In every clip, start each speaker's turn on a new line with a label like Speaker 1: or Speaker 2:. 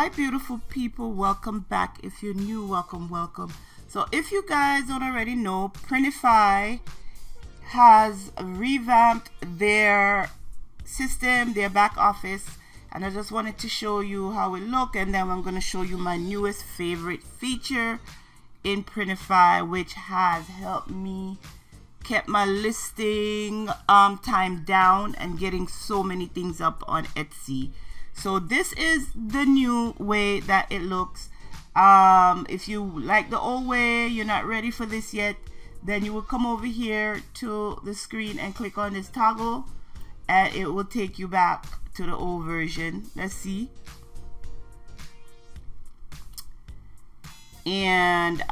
Speaker 1: Hi beautiful people, welcome back. If you're new, welcome. So if you guys don't already know, Printify has revamped their system, their back office, and I just wanted to show you how it look, and then I'm going to show you my newest favorite feature in Printify, which has helped me kept my listing time down and getting so many things up on Etsy. So this is the new way that it looks. If you like the old way, you're not ready for this yet, then you will come over here to the screen and click on this toggle, and it will take you back to the old version. Let's see. And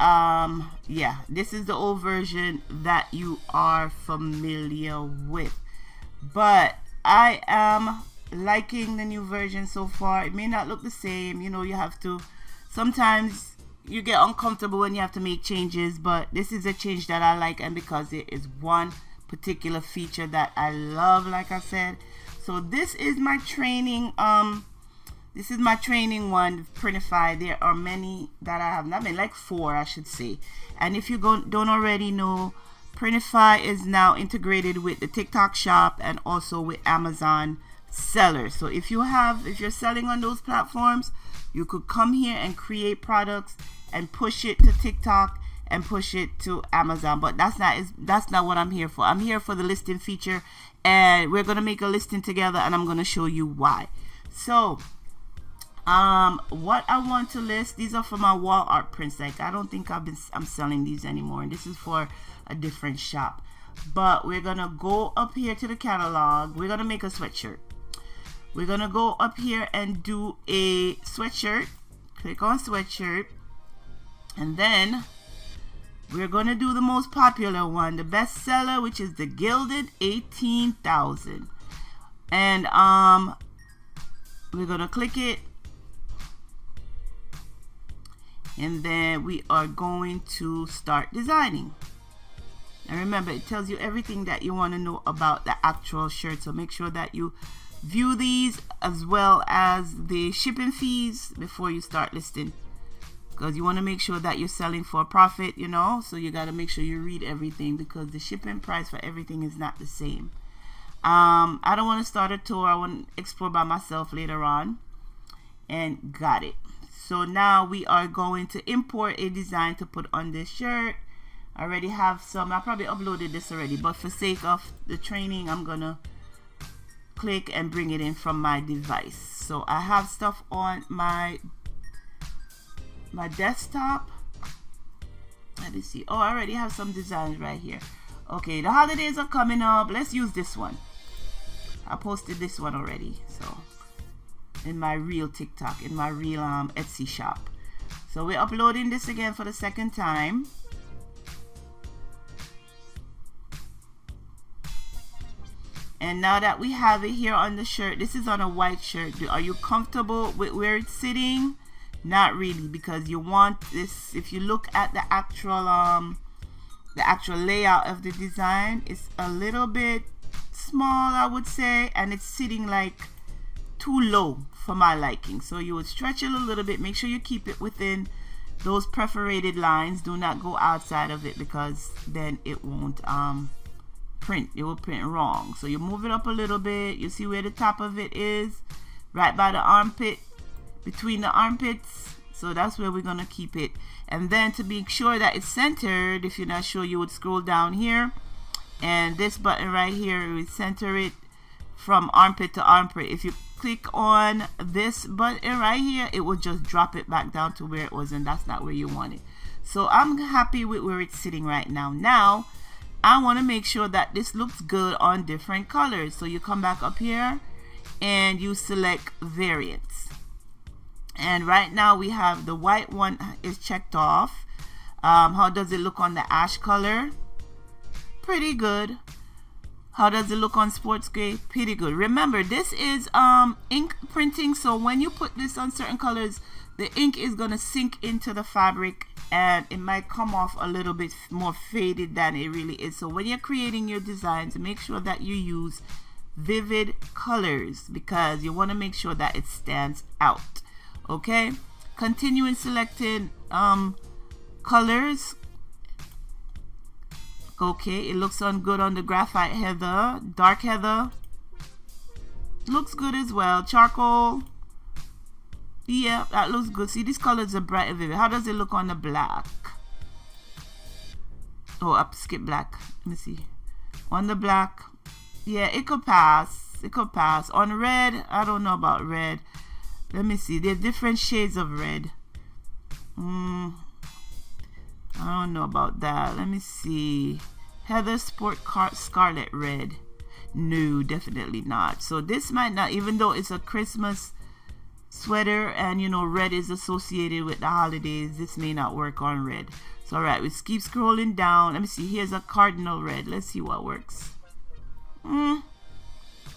Speaker 1: yeah, this is the old version that you are familiar with, but I am liking the new version so far. It may not look the same, you know, you have to, sometimes you get uncomfortable when you have to make changes, but this is a change that I like, and because it is one particular feature that I love, like I said. So this is my training one, Printify. There are many that I have not been, like 4 I should say. And if you don't already know, Printify is now integrated with the TikTok shop and also with Amazon seller. So if you're selling on those platforms, you could come here and create products and push it to TikTok and push it to Amazon. But that's not what I'm here for. I'm here for the listing feature, and we're gonna make a listing together, and I'm gonna show you why. So what I want to list, these are for my wall art prints. Like, I don't think I'm selling these anymore, and this is for a different shop. But we're gonna go up here to the catalog. We're gonna make a sweatshirt. We're gonna go up here and do a sweatshirt. Click on sweatshirt, and then we're gonna do the most popular one, the best seller, which is the gilded 18,000. And we're gonna click it, and then we are going to start designing. And remember, it tells you everything that you want to know about the actual shirt, so make sure that you view these as well as the shipping fees before you start listing, because you want to make sure that you're selling for a profit, you know. So you got to make sure you read everything, because the shipping price for everything is not the same. I don't want to start a tour. I want to explore by myself later on. And got it. So now we are going to import a design to put on this shirt. I already have some. I probably uploaded this already, but for sake of the training, I'm gonna click and bring it in from my device. So I have stuff on my desktop. Let me see. Oh, I already have some designs right here. Okay, the holidays are coming up. Let's use this one. I posted this one already, so in my real TikTok, in my real Etsy shop. So we're uploading this again for the second time. And now that we have it here on the shirt, this is on a white shirt. Are you comfortable with where it's sitting? Not really, because you want this. If you look at the actual layout of the design, it's a little bit small, I would say, and it's sitting like too low for my liking. So you would stretch it a little bit. Make sure you keep it within those perforated lines. Do not go outside of it, because then it won't print. It will print wrong. So you move it up a little bit. You see where the top of it is, right by the armpit, between the armpits. So that's where we're gonna keep it. And then to make sure that it's centered, if you're not sure, you would scroll down here, and this button right here will center it from armpit to armpit. If you click on this button right here, it will just drop it back down to where it was, and that's not where you want it. So I'm happy with where it's sitting right now. Now I want to make sure that this looks good on different colors. So you come back up here and you select variants. And right now we have the white one is checked off. How does it look on the ash color? Pretty good. How does it look on sports gray? Pretty good. Remember, this is ink printing, so when you put this on certain colors, the ink is going to sink into the fabric, and it might come off a little bit more faded than it really is. So when you're creating your designs, make sure that you use vivid colors, because you want to make sure that it stands out. Okay, continuing selecting colors. Okay, it looks on good on the graphite heather. Dark heather looks good as well. Charcoal, yeah, that looks good. See, these colors are bright and vivid. How does it look on the black? Oh, up skip black. Let me see. On the black, yeah, it could pass. It could pass. On red, I don't know about red. Let me see. There's different shades of red. I don't know about that. Let me see. Heather Sport Scarlet Red. No, definitely not. So this might not, even though it's a Christmas sweater and you know red is associated with the holidays, this may not work on red. So alright, let's keep scrolling down. Let me see. Here's a cardinal red. Let's see what works.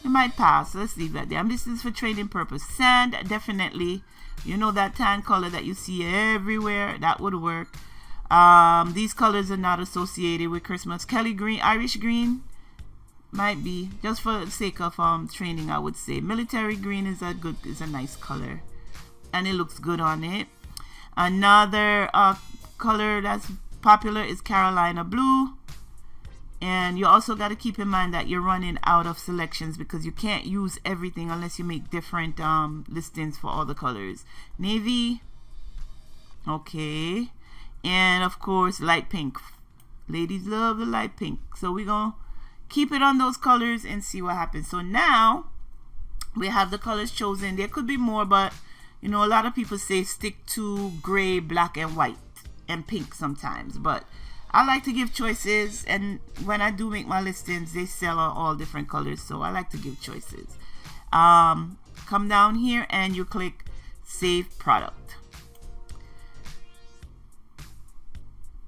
Speaker 1: It might pass. Let's leave that there. This is for trading purpose. Sand, definitely. You know that tan color that you see everywhere, that would work. These colors are not associated with Christmas. Kelly green, Irish green might be, just for the sake of training, I would say. Military green is a nice color, and it looks good on it. Another color that's popular is Carolina blue. And you also got to keep in mind that you're running out of selections because you can't use everything unless you make different listings for all the colors. Navy, okay, and of course light pink. Ladies love the light pink, so we're gonna keep it on those colors and see what happens. So now we have the colors chosen. There could be more, but you know, a lot of people say stick to gray, black, and white and pink sometimes, but I like to give choices, and when I do make my listings, they sell on all different colors, so I like to give choices. Come down here and you click Save Product.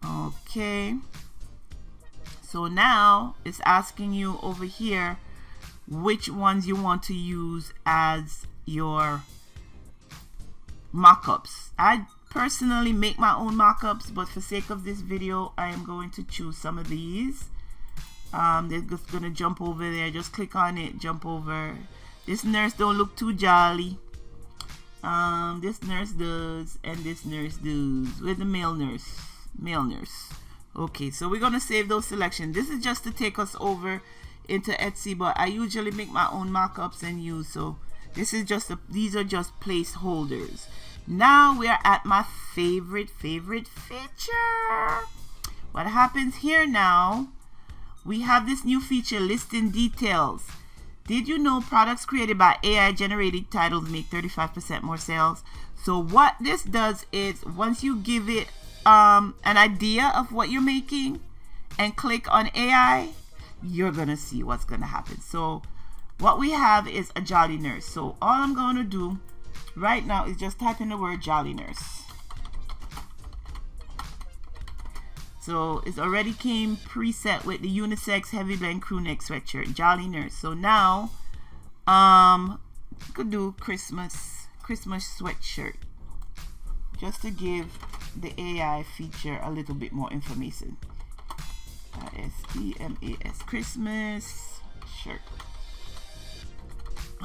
Speaker 1: Okay, so now it's asking you over here which ones you want to use as your mockups. I personally make my own mockups, but for sake of this video I am going to choose some of these. They're just gonna jump over there. Just click on it, jump over. This nurse don't look too jolly. This nurse does, and this nurse does. Where's the male nurse? Male nurse. Okay, so we're gonna save those selections. This is just to take us over into Etsy, but I usually make my own mockups and use, so this is just these are just placeholders. Now we are at my favorite feature. What happens here now, we have this new feature, listing details. Did you know products created by AI generated titles make 35% more sales? So what this does is, once you give it an idea of what you're making and click on AI, you're gonna see what's gonna happen. So what we have is a jolly nurse. So all I'm gonna do right now is just type in the word jolly nurse. So it's already came preset with the unisex heavy blend crew neck sweatshirt, jolly nurse. So now you could do Christmas sweatshirt, just to give the AI feature a little bit more information. SEMAS, Christmas shirt.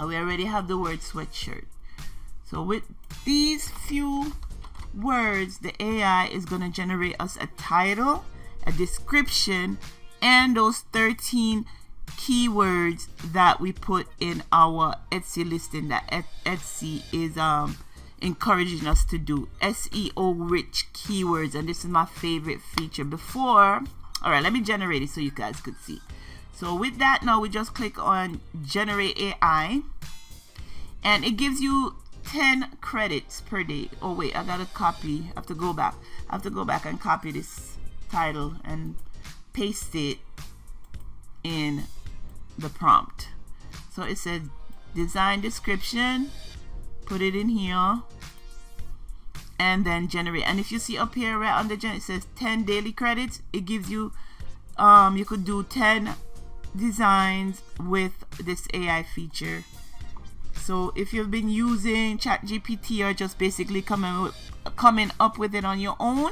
Speaker 1: We already have the word sweatshirt. So with these few words, the AI is going to generate us a title, a description, and those 13 keywords that we put in our Etsy listing that Etsy is encouraging us to do. SEO rich keywords, and this is my favorite feature. Before, all right, let me generate it so you guys could see. So with that, now we just click on generate AI, and it gives you 10 credits per day. Oh wait, I gotta copy. I have to go back and copy this title and paste it in the prompt. So it says design description, put it in here, and then generate. And if you see up here right under it says 10 daily credits, it gives you you could do 10 designs with this AI feature. So if you've been using ChatGPT or just basically coming up with it on your own,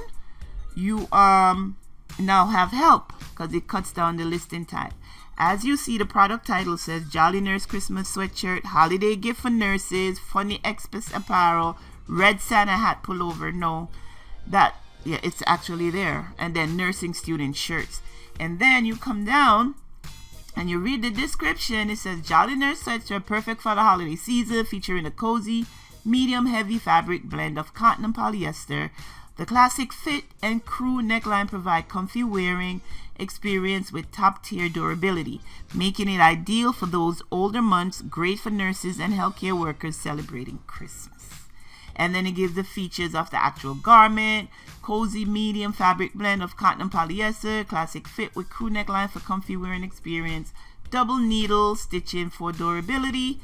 Speaker 1: you now have help because it cuts down the listing time. As you see, the product title says Jolly Nurse Christmas Sweatshirt, holiday gift for nurses, funny express apparel, red Santa hat pullover. No, that, yeah, it's actually there. And then nursing student shirts. And then you come down and you read the description. It says Jolly Nurse sweaters are perfect for the holiday season, featuring a cozy, medium heavy fabric blend of cotton and polyester. The classic fit and crew neckline provide comfy wearing experience with top-tier durability, making it ideal for those older months, great for nurses and healthcare workers celebrating Christmas. And then it gives the features of the actual garment: cozy medium fabric blend of cotton and polyester, classic fit with crew neckline for comfy wearing experience, double needle stitching for durability,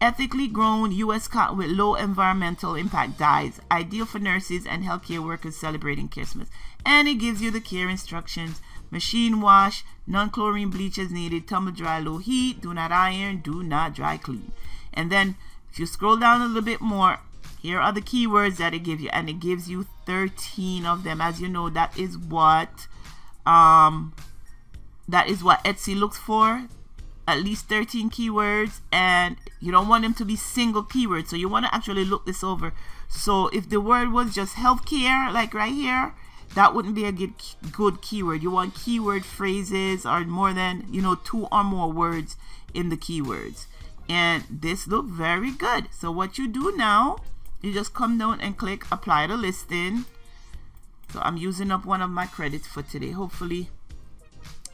Speaker 1: ethically grown U.S. cotton with low environmental impact dyes, ideal for nurses and healthcare workers celebrating Christmas. And it gives you the care instructions: machine wash, non-chlorine bleach as needed, tumble dry, low heat, do not iron, do not dry clean. And then if you scroll down a little bit more, here are the keywords that it gives you, and it gives you 13 of them. As you know, that is what Etsy looks for. At least 13 keywords, and you don't want them to be single keywords, so you want to actually look this over. So if the word was just healthcare, like right here, that wouldn't be a good keyword. You want keyword phrases or more than 2 or more words in the keywords. And this looked very good. So what you do now, you just come down and click apply to listing. So I'm using up one of my credits for today. Hopefully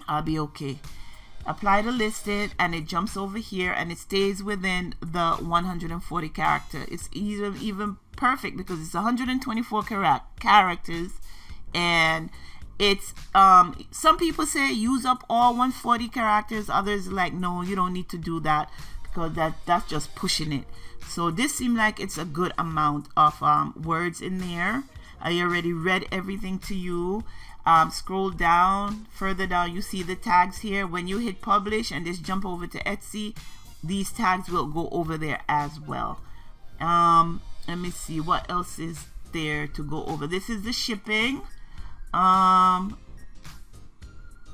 Speaker 1: I'll be okay. Apply to listing, and it jumps over here and it stays within the 140 character. It's even perfect because it's 124 characters, and it's some people say use up all 140 characters. Others like, no, you don't need to do that because that's just pushing it. So this seemed like it's a good amount of words in there. I already read everything to you. Scroll down, further down, you see the tags here. When you hit publish and just jump over to Etsy, these tags will go over there as well. Let me see what else is there to go over. This is the shipping.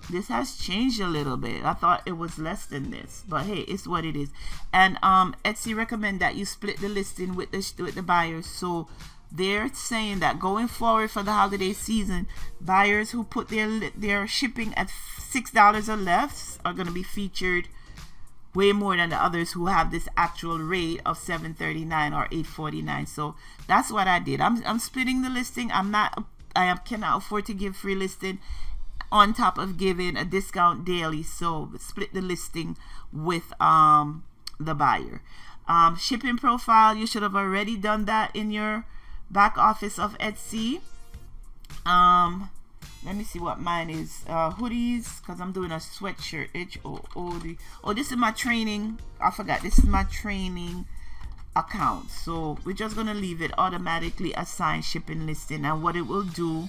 Speaker 1: This has changed a little bit. I thought it was less than this, but hey, it's what it is. And Etsy recommend that you split the listing with the buyers. So they're saying that going forward for the holiday season, buyers who put their shipping at $6 or less are going to be featured way more than the others who have this actual rate of $7.39 or $8.49. So that's what I did. I'm splitting the listing. I cannot afford to give free listing on top of giving a discount daily. So split the listing with the buyer. Shipping profile, you should have already done that in your back office of Etsy. Let me see what mine is. Hoodies, because I'm doing a sweatshirt. HOOD. Oh, this is my training. I forgot. This is my training account. So we're just going to leave it automatically assign shipping listing. And what it will do,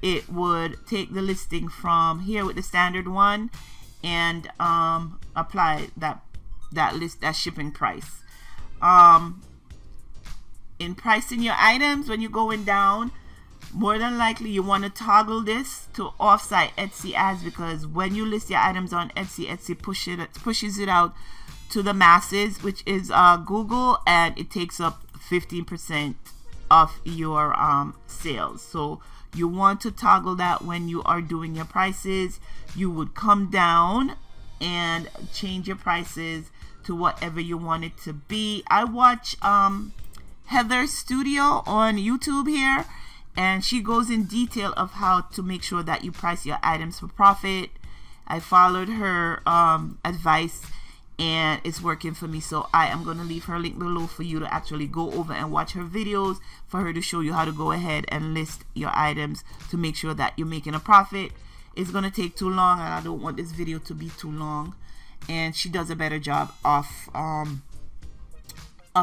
Speaker 1: it would take the listing from here with the standard one and apply that shipping price. In pricing your items, when you're going down, more than likely you want to toggle this to offsite Etsy ads, because when you list your items on Etsy, Etsy pushes it out to the masses, which is Google, and it takes up 15% of your sales. So you want to toggle that when you are doing your prices. You would come down and change your prices to whatever you want it to be. I watch Heather's Studio on YouTube here, and she goes in detail of how to make sure that you price your items for profit. I followed her advice, and it's working for me. So I am going to leave her link below for you to actually go over and watch her videos, for her to show you how to go ahead and list your items to make sure that you're making a profit. It's going to take too long, and I don't want this video to be too long. And she does a better job of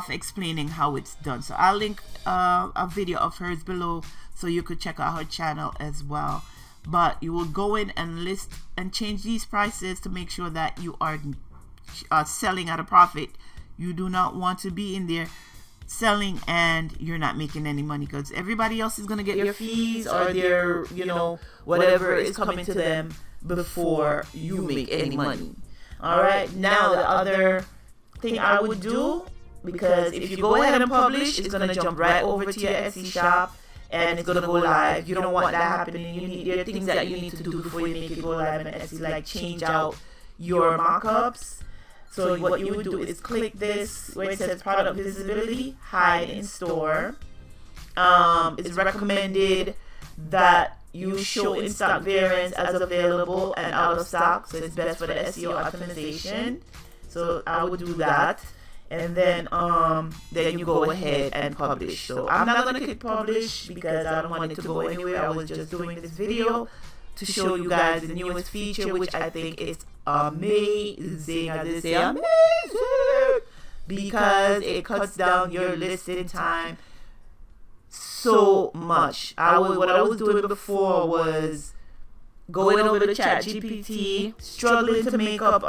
Speaker 1: explaining how it's done. So I'll link a video of hers below so you could check out her channel as well. But you will go in and list and change these prices to make sure that you are selling at a profit. You do not want to be in there selling and you're not making any money, because everybody else is going to get their fees or their whatever is coming to them before you make any money. All right, now the other thing I would do
Speaker 2: because if you go ahead and publish, it's going to jump right over to your Etsy shop and it's going to go live. You don't want that happening. There are things that you need to do before you make it go live in Etsy, like change out your markups. So what you would do is click this where it says product visibility, hide in store. It's recommended that you show in stock variants as available and out of stock, so it's best for the SEO optimization. So I would do that, and then you go ahead and publish. So I'm not gonna click publish because I don't want it to go anywhere. I was just doing this video to show you guys the newest feature, which I think is amazing. I did say amazing because it cuts down your listing time so much. What I was doing before was going over to ChatGPT, struggling to make up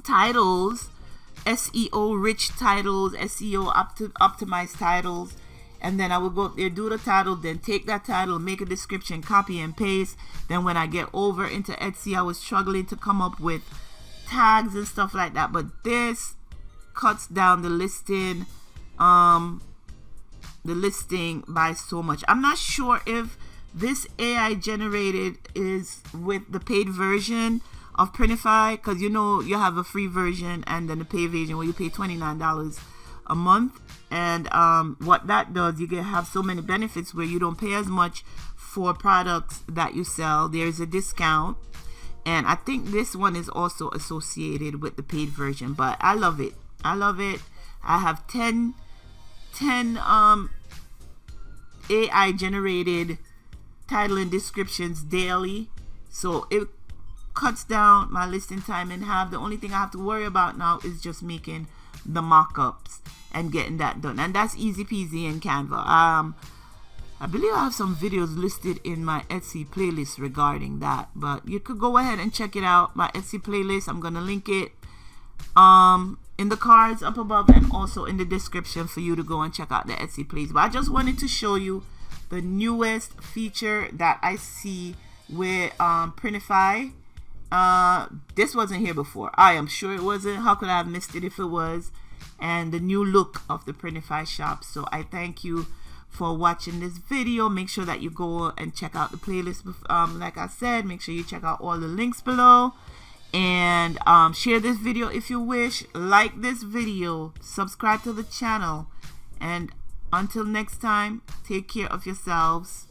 Speaker 1: titles, SEO rich titles, SEO optimized titles, and then I would go up there, do the title, then take that title, make a description, copy and paste. Then when I get over into Etsy, I was struggling to come up with tags and stuff like that, but this cuts down the listing by so much. I'm not sure if this AI generated is with the paid version of Printify, because you have a free version and then the paid version where you pay $29 a month, and what that does, you have so many benefits where you don't pay as much for products that you sell. There's a discount, and I think this one is also associated with the paid version, but I love it. I have 10 AI generated title and descriptions daily, so it cuts down my listing time in half. The only thing I have to worry about now is just making the mock-ups and getting that done, and that's easy peasy in Canva. I believe I have some videos listed in my Etsy playlist regarding that, but you could go ahead and check it out. My Etsy playlist, I'm gonna link it in the cards up above and also in the description for you to go and check out the Etsy playlist. But I just wanted to show you the newest feature that I see with Printify. This wasn't here before. I am sure it wasn't. How could I have missed it if it was? And the new look of the Printify shop. So I thank you for watching this video. Make sure that you go and check out the playlist. Like I said, make sure you check out all the links below, and share this video if you wish. Like this video, subscribe to the channel, and until next time, take care of yourselves.